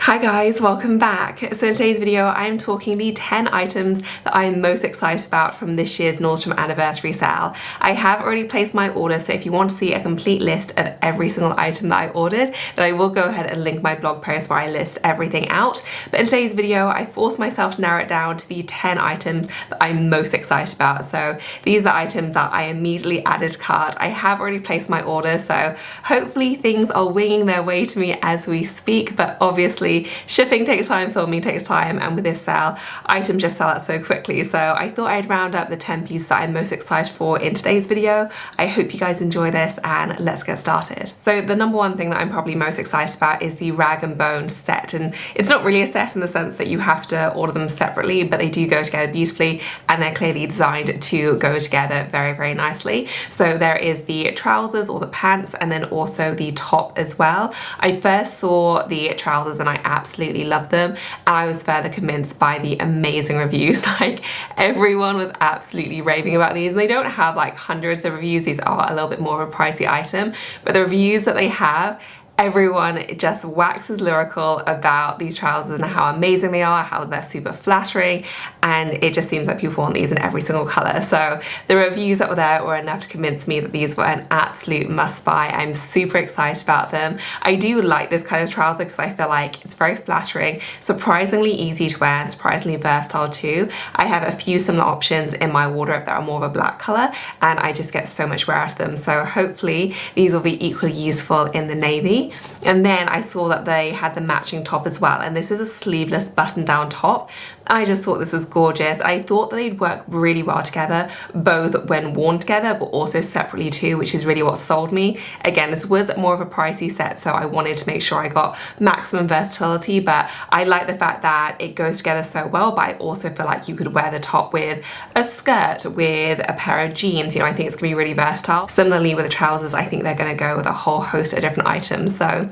Hi guys, welcome back. So in today's video I'm talking the 10 items that I'm most excited about from this year's Nordstrom Anniversary Sale. I have already placed my order, so if you want to see a complete list of every single item that I ordered, then I will go ahead and link my blog post where I list everything out. But in today's video I forced myself to narrow it down to the 10 items that I'm most excited about. So these are the items that I immediately added to cart. I have already placed my order, so hopefully things are winging their way to me as we speak, but obviously shipping takes time, filming takes time, and with this sale, items just sell out so quickly. So I thought I'd round up the 10 pieces that I'm most excited for in today's video. I hope you guys enjoy this and let's get started. So the number one thing that I'm probably most excited about is the rag and bone set. And it's not really a set in the sense that you have to order them separately, but they do go together beautifully and they're clearly designed to go together very, very nicely. So there is the trousers or the pants and then also the top as well. I first saw the trousers and I absolutely loved them, and I was further convinced by the amazing reviews. Like, everyone was absolutely raving about these, and they don't have like hundreds of reviews. These are a little bit more of a pricey item, but the reviews that they have, everyone just waxes lyrical about these trousers and how amazing they are, how they're super flattering, and it just seems like people want these in every single colour. So the reviews that were there were enough to convince me that these were an absolute must buy. I'm super excited about them. I do like this kind of trouser because I feel like it's very flattering, surprisingly easy to wear and surprisingly versatile too. I have a few similar options in my wardrobe that are more of a black colour and I just get so much wear out of them. So hopefully these will be equally useful in the navy. And then I saw that they had the matching top as well, and this is a sleeveless button down top. I just thought this was gorgeous. I thought that they'd work really well together, both when worn together but also separately too, which is really what sold me. Again, this was more of a pricey set, so I wanted to make sure I got maximum versatility, but I like the fact that it goes together so well. But I also feel like you could wear the top with a skirt, with a pair of jeans. You know, I think it's gonna be really versatile. Similarly with the trousers, I think they're gonna go with a whole host of different items. So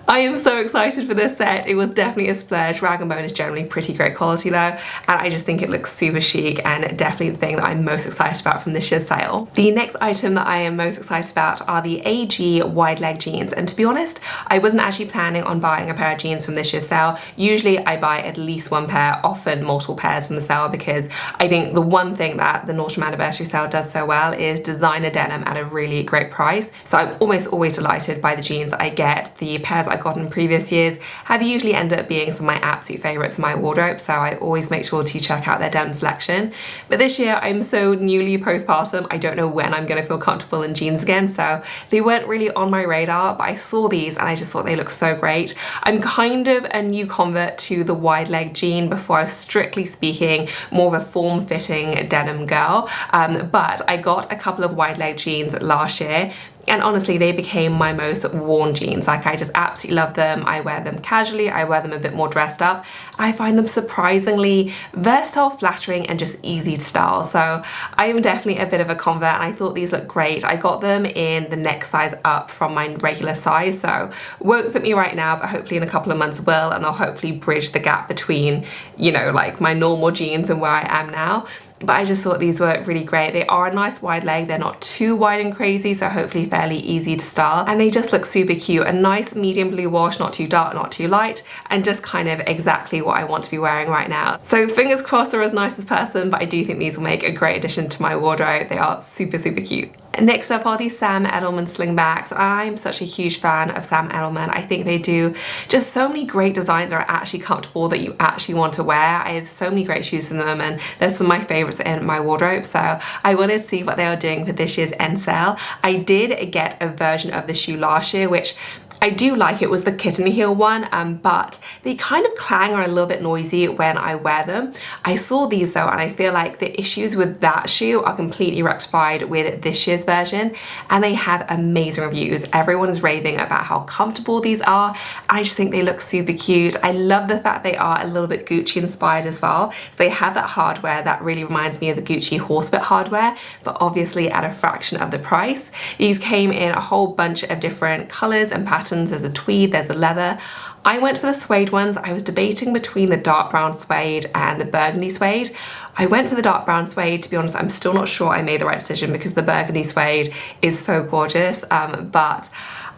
I am so excited for this set. It was definitely a splurge. Rag & Bone is generally pretty great quality though, and I just think it looks super chic and definitely the thing that I'm most excited about from this year's sale. The next item that I am most excited about are the AG wide leg jeans, and to be honest, I wasn't actually planning on buying a pair of jeans from this year's sale. Usually I buy at least one pair, often multiple pairs from the sale, because I think the one thing that the Nordstrom Anniversary Sale does so well is designer denim at a really great price. So I'm almost always delighted by the jeans that I get. The pairs I've gotten in previous years have usually ended up being some of my absolute favourites in my wardrobe, so I always make sure to check out their denim selection. But this year I'm so newly postpartum, I don't know when I'm going to feel comfortable in jeans again, so they weren't really on my radar, but I saw these and I just thought they looked so great. I'm kind of a new convert to the wide leg jean. Before I was, strictly speaking, more of a form-fitting denim girl, but I got a couple of wide leg jeans last year, and honestly they became my most worn jeans. Like, I just absolutely love them. I wear them casually, I wear them a bit more dressed up. I find them surprisingly versatile, flattering, and just easy to style. So I am definitely a bit of a convert and I thought these looked great. I got them in the next size up from my regular size, so won't fit me right now, but hopefully in a couple of months will, and they'll hopefully bridge the gap between, you know, like my normal jeans and where I am now. But I just thought these were really great. They are a nice wide leg, they're not too wide and crazy, so hopefully fairly easy to style, and they just look super cute. A nice medium blue wash, not too dark, not too light, and just kind of exactly what I want to be wearing right now. So fingers crossed they're as nice as person, but I do think these will make a great addition to my wardrobe. They are super, super cute. Next up are these Sam Edelman Slingbacks. I'm such a huge fan of Sam Edelman. I think they do just so many great designs that are actually comfortable that you actually want to wear. I have so many great shoes from them and they're some of my favourites in my wardrobe, so I wanted to see what they are doing for this year's NSale. I did get a version of the shoe last year, which I do like. It was the kitten heel one, but they kind of clang or a little bit noisy when I wear them. I saw these though, and I feel like the issues with that shoe are completely rectified with this year's version, and they have amazing reviews. Everyone is raving about how comfortable these are. I just think they look super cute. I love the fact they are a little bit Gucci inspired as well. So they have that hardware that really reminds me of the Gucci horsebit hardware, but obviously at a fraction of the price. These came in a whole bunch of different colors and patterns. There's a tweed, there's a leather. I went for the suede ones. I was debating between the dark brown suede and the burgundy suede. I went for the dark brown suede. To be honest, I'm still not sure I made the right decision because the burgundy suede is so gorgeous, but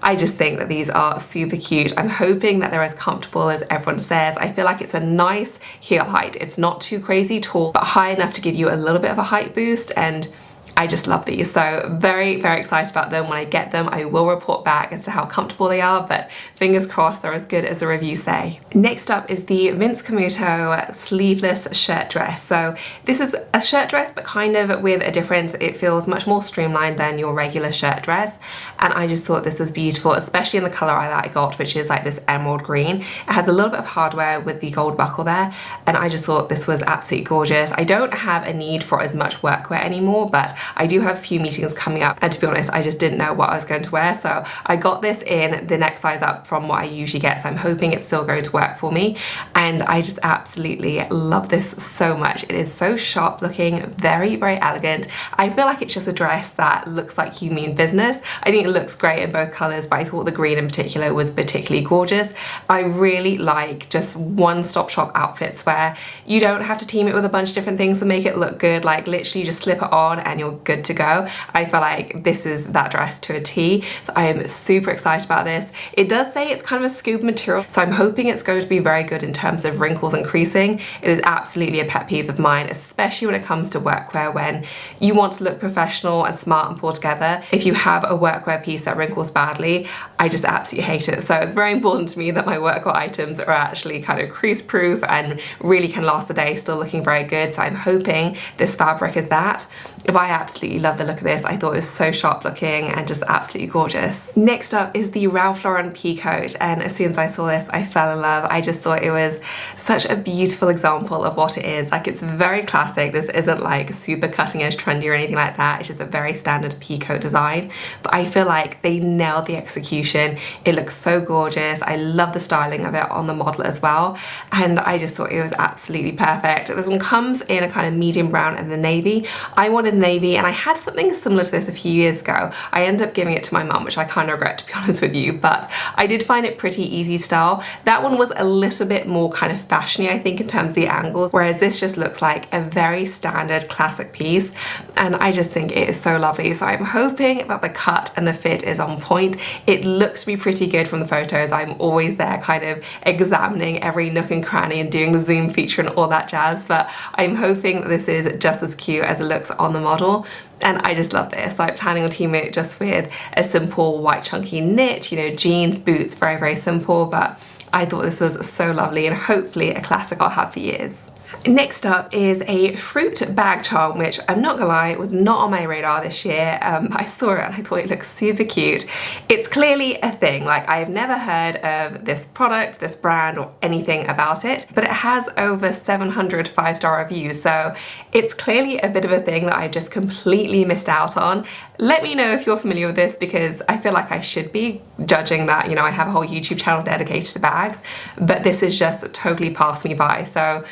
I just think that these are super cute. I'm hoping that they're as comfortable as everyone says. I feel like it's a nice heel height. It's not too crazy tall, but high enough to give you a little bit of a height boost, and I just love these. So very, very excited about them. When I get them, I will report back as to how comfortable they are, but fingers crossed they're as good as the reviews say. Next up is the Vince Camuto sleeveless shirt dress. So this is a shirt dress, but kind of with a difference. It feels much more streamlined than your regular shirt dress. And I just thought this was beautiful, especially in the color that I got, which is like this emerald green. It has a little bit of hardware with the gold buckle there. And I just thought this was absolutely gorgeous. I don't have a need for as much workwear anymore, but I do have a few meetings coming up, and to be honest, I just didn't know what I was going to wear, so I got this in the next size up from what I usually get, so I'm hoping it's still going to work for me. And I just absolutely love this so much. It is so sharp looking, very, very elegant. I feel like it's just a dress that looks like you mean business. I think it looks great in both colors, but I thought the green in particular was particularly gorgeous. I really like just one-stop shop outfits where you don't have to team it with a bunch of different things to make it look good. Like literally you just slip it on and you're good to go. I feel like this is that dress to a T, so I am super excited about this. It does say it's kind of a scuba material, so I'm hoping it's going to be very good in terms of wrinkles and creasing. It is absolutely a pet peeve of mine, especially when it comes to workwear, when you want to look professional and smart and pulled together. If you have a workwear piece that wrinkles badly, I just absolutely hate it. So it's very important to me that my workwear items are actually kind of crease proof and really can last the day still looking very good. So I'm hoping this fabric is that. But I absolutely love the look of this. I thought it was so sharp looking and just absolutely gorgeous. Next up is the Ralph Lauren pea coat, and as soon as I saw this, I fell in love. I just thought it was such a beautiful example of what it is. Like, it's very classic. This isn't like super cutting edge trendy or anything like that. It's just a very standard pea coat design, but I feel like they nailed the execution. It looks so gorgeous. I love the styling of it on the model as well, and I just thought it was absolutely perfect. This one comes in a kind of medium brown and the navy. I wanted navy, and I had something similar to this a few years ago. I ended up giving it to my mum, which I kind of regret, to be honest with you, but I did find it pretty easy style. That one was a little bit more kind of fashiony, I think, in terms of the angles, whereas this just looks like a very standard classic piece, and I just think it is so lovely. So I'm hoping that the cut and the fit is on point. It looks to be pretty good from the photos. I'm always there kind of examining every nook and cranny and doing the zoom feature and all that jazz, but I'm hoping that this is just as cute as it looks on the model. And I just love this. I'm planning on teaming it just with a simple white chunky knit, you know, jeans, boots, very, very simple, but I thought this was so lovely and hopefully a classic I'll have for years. Next up is a fruit bag charm, which I'm not gonna lie, was not on my radar this year, but I saw it and I thought it looked super cute. It's clearly a thing. Like, I've never heard of this product, this brand, or anything about it, but it has over 700 5-star reviews, so it's clearly a bit of a thing that I just completely missed out on. Let me know if you're familiar with this, because I feel like I should be, judging that, you know, I have a whole YouTube channel dedicated to bags, but this is just totally passed me by. So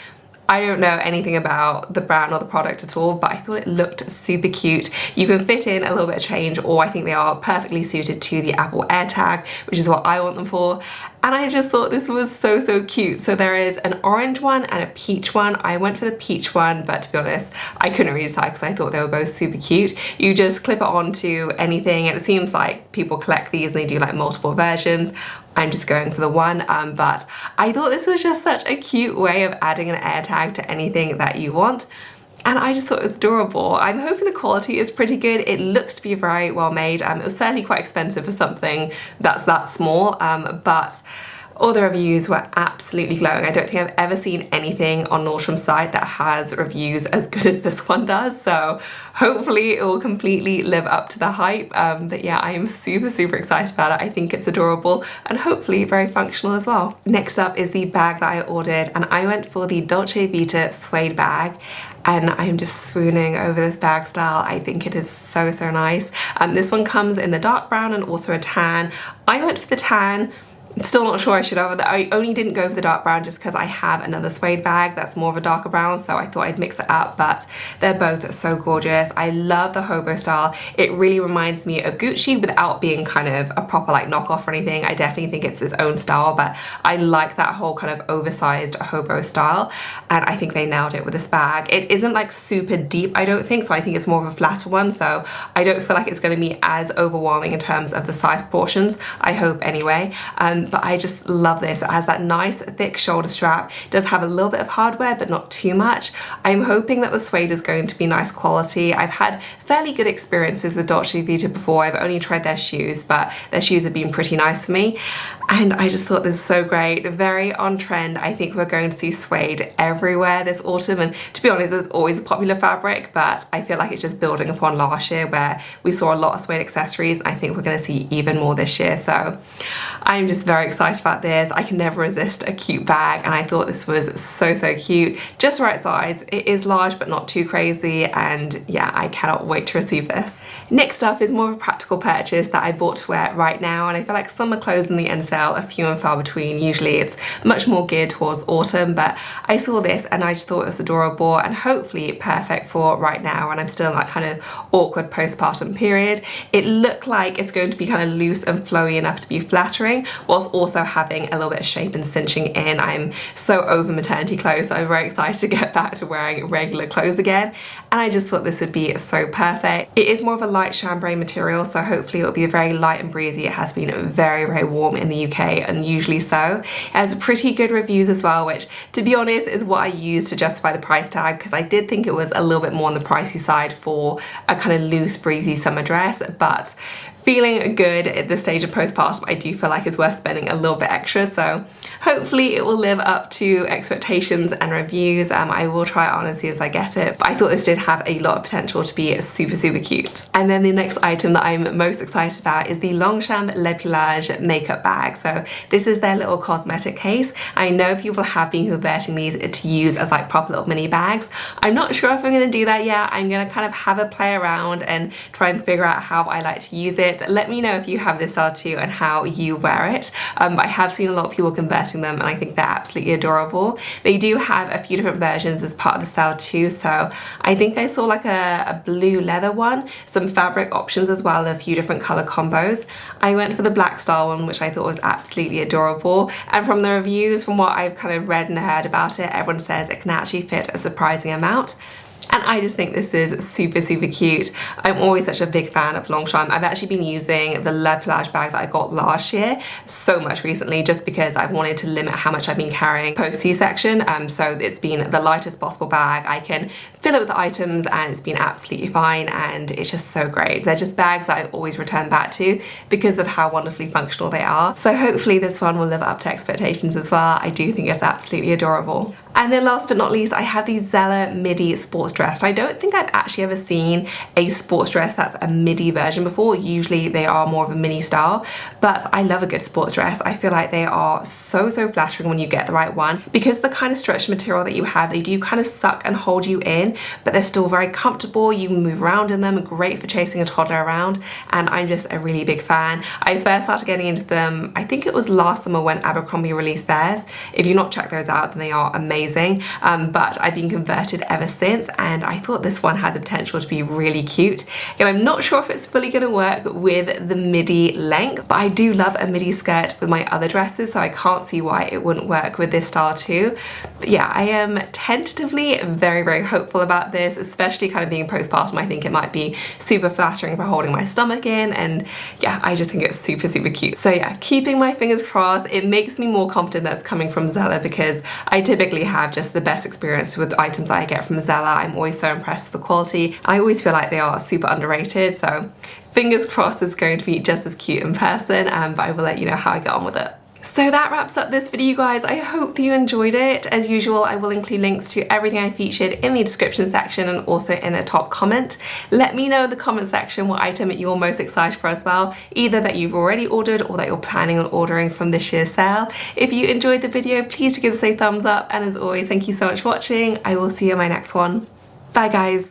I don't know anything about the brand or the product at all, but I thought it looked super cute. You can fit in a little bit of change, or I think they are perfectly suited to the Apple AirTag, which is what I want them for. And I just thought this was so, so cute. So there is an orange one and a peach one. I went for the peach one, but to be honest, I couldn't really decide because I thought they were both super cute. You just clip it onto anything, and it seems like people collect these and they do like multiple versions. I'm just going for the one, but I thought this was just such a cute way of adding an AirTag to anything that you want. And I just thought it was adorable. I'm hoping the quality is pretty good. It looks to be very well made. It was certainly quite expensive for something that's that small, but all the reviews were absolutely glowing. I don't think I've ever seen anything on Nordstrom's site that has reviews as good as this one does, so hopefully it will completely live up to the hype. But yeah, I am super, super excited about it. I think it's adorable and hopefully very functional as well. Next up is the bag that I ordered, and I went for the Dolce Vita suede bag, and I'm just swooning over this bag style. I think it is so, so nice. This one comes in the dark brown and also a tan. I went for the tan. Still not sure I should have. I only didn't go for the dark brown just because I have another suede bag that's more of a darker brown, so I thought I'd mix it up, but they're both so gorgeous. I love the hobo style. It really reminds me of Gucci without being kind of a proper like knockoff or anything. I definitely think it's its own style, but I like that whole kind of oversized hobo style, and I think they nailed it with this bag. It isn't like super deep, I don't think, so I think it's more of a flatter one, so I don't feel like it's going to be as overwhelming in terms of the size proportions, I hope anyway. But I just love this. It has that nice thick shoulder strap. It does have a little bit of hardware, but not too much. I'm hoping that the suede is going to be nice quality. I've had fairly good experiences with Dolce Vita before. I've only tried their shoes, but their shoes have been pretty nice for me. And I just thought this is so great, very on trend. I think we're going to see suede everywhere this autumn, and to be honest, it's always a popular fabric, but I feel like it's just building upon last year where we saw a lot of suede accessories, and I think we're going to see even more this year. So I'm just very excited about this. I can never resist a cute bag, and I thought this was so cute, just the right size. It is large but not too crazy, and yeah, I cannot wait to receive this. Next up is more of a practical purchase that I bought to wear right now, and I feel like summer clothes in the NSale are few and far between. Usually it's much more geared towards autumn, but I saw this and I just thought it was adorable and hopefully perfect for right now, and I'm still in that kind of awkward postpartum period. It looked like it's going to be kind of loose and flowy enough to be flattering whilst also having a little bit of shape and cinching in. I'm so over maternity clothes, so I'm very excited to get back to wearing regular clothes again, and I just thought this would be so perfect. It is more of a light chambray material, so hopefully it'll be very light and breezy. It has been very warm in the UK, unusually so. It has pretty good reviews as well, which to be honest is what I used to justify the price tag, because I did think it was a little bit more on the pricey side for a kind of loose breezy summer dress, but feeling good at this stage of postpartum, I do feel like it's worth spending a little bit extra, so hopefully it will live up to expectations and reviews. I will try it on as soon as I get it, but I thought this did have a lot of potential to be super cute. And then the next item that I'm most excited about is the Longchamp Le Plage makeup bag. So this is their little cosmetic case. I know people have been converting these to use as like proper little mini bags. I'm not sure if I'm going to do that yet. I'm going to kind of have a play around and try and figure out how I like to use it. Let me know if you have this style too and how you wear it. But I have seen a lot of people converting them, and I think they're absolutely adorable. They do have a few different versions as part of the style too, so I think I saw like a blue leather one, some fabric options as well, a few different color combos. I went for the black style one, which I thought was absolutely adorable, and from the reviews, from what I've kind of read and heard about it, everyone says it can actually fit a surprising amount. And I just think this is super cute. I'm always such a big fan of Longchamp. I've actually been using the Le Plage bag that I got last year so much recently, just because I've wanted to limit how much I've been carrying post C-section. So it's been the lightest possible bag. I can fill it with items and it's been absolutely fine, and it's just so great. They're just bags that I always return back to because of how wonderfully functional they are. So hopefully this one will live up to expectations as well. I do think it's absolutely adorable. And then last but not least, I have the Zella midi sports dress. I don't think I've actually ever seen a sports dress that's a midi version before. Usually they are more of a mini style, but I love a good sports dress. I feel like they are so flattering when you get the right one, because the kind of stretch material that you have, they do kind of suck and hold you in, but they're still very comfortable. You can move around in them, great for chasing a toddler around, and I'm just a really big fan. I first started getting into them, I think it was last summer when Abercrombie released theirs. If you've not checked those out, then they are amazing. But I've been converted ever since, and I thought this one had the potential to be really cute. And I'm not sure if it's fully going to work with the midi length, but I do love a midi skirt with my other dresses, so I can't see why it wouldn't work with this style too. But yeah, I am tentatively very hopeful about this, especially kind of being postpartum. I think it might be super flattering for holding my stomach in, and yeah, I just think it's super cute. So yeah, keeping my fingers crossed. It makes me more confident that's coming from Zella, because I typically have just the best experience with items that I get from Zella. I'm always so impressed with the quality. I always feel like they are super underrated, so fingers crossed it's going to be just as cute in person, but I will let you know how I get on with it. So that wraps up this video, you guys. I hope you enjoyed it. As usual, I will include links to everything I featured in the description section and also in a top comment. Let me know in the comment section what item you're most excited for as well, either that you've already ordered or that you're planning on ordering from this year's sale. If you enjoyed the video, please do give this a thumbs up, and as always, thank you so much for watching. I will see you in my next one. Bye guys.